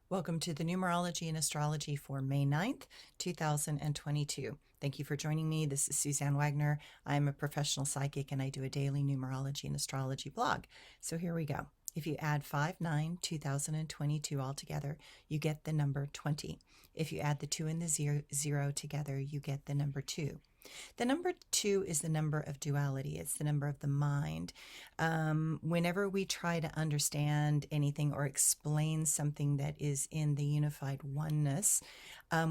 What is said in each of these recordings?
Welcome to the Numerology and Astrology for May 9th, 2022. Thank you for joining me. This is Suzanne Wagner. I'm a professional psychic and I do a daily numerology and astrology blog. So here we go. If you add 5/9/2022 all together, you get the number 20. If you add the 2 and the 0 together, you get the number 2. The number 2 is the number of duality. It's the number of the mind. Whenever we try to understand anything or explain something that is in the unified oneness,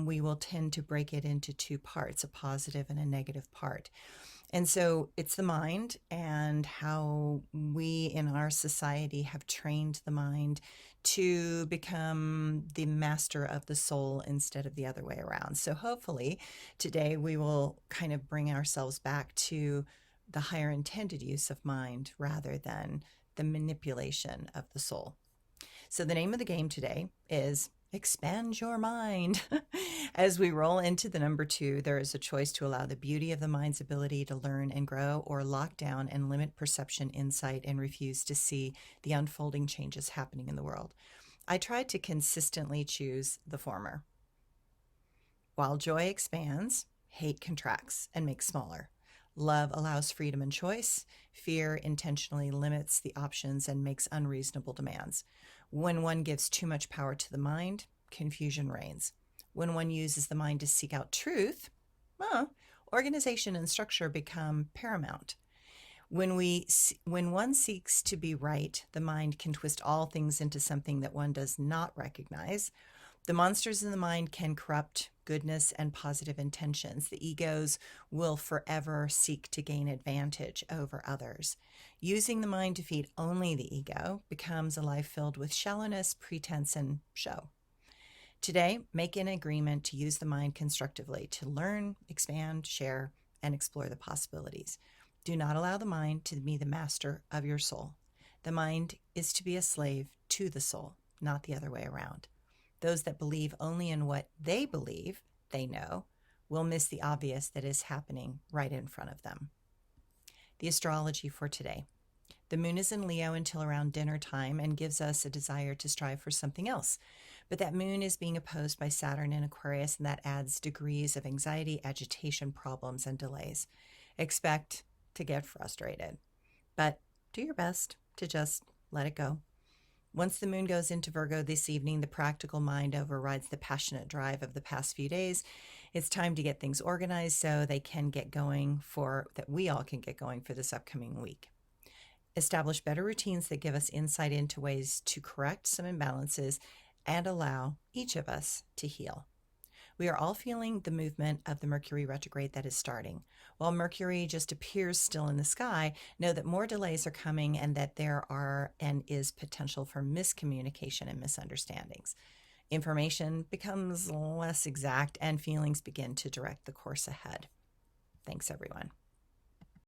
we will tend to break it into two parts, a positive and a negative part. And so it's the mind and how we in our society have trained the mind to become the master of the soul instead of the other way around. So hopefully today we will kind of bring ourselves back to the higher intended use of mind rather than the manipulation of the soul. So the name of the game today is Expand Your Mind. As we roll into the number 2, there is a choice to allow the beauty of the mind's ability to learn and grow, or lock down and limit perception, insight, and refuse to see the unfolding changes happening in the world. I tried to consistently choose the former. While joy expands, hate contracts and makes smaller. Love allows freedom and choice. Fear intentionally limits the options and makes unreasonable demands. When one gives too much power to the mind, confusion reigns. When one uses the mind to seek out truth, organization and structure become paramount. When one seeks to be right, the mind can twist all things into something that one does not recognize. The monsters in the mind can corrupt goodness and positive intentions. The egos will forever seek to gain advantage over others. Using the mind to feed only the ego becomes a life filled with shallowness, pretense, and show. Today, make an agreement to use the mind constructively to learn, expand, share, and explore the possibilities. Do not allow the mind to be the master of your soul. The mind is to be a slave to the soul, not the other way around. Those that believe only in what they believe they know will miss the obvious that is happening right in front of them. The astrology for today. The moon is in Leo until around dinner time and gives us a desire to strive for something else. But that moon is being opposed by Saturn in Aquarius, and that adds degrees of anxiety, agitation, problems, and delays. Expect to get frustrated, but do your best to just let it go. Once the moon goes into Virgo this evening, the practical mind overrides the passionate drive of the past few days. It's time to get things organized so they can get going that we all can get going for this upcoming week. Establish better routines that give us insight into ways to correct some imbalances and allow each of us to heal. We are all feeling the movement of the Mercury retrograde that is starting. While Mercury just appears still in the sky, know that more delays are coming and that there are and is potential for miscommunication and misunderstandings. Information becomes less exact and feelings begin to direct the course ahead. Thanks, everyone.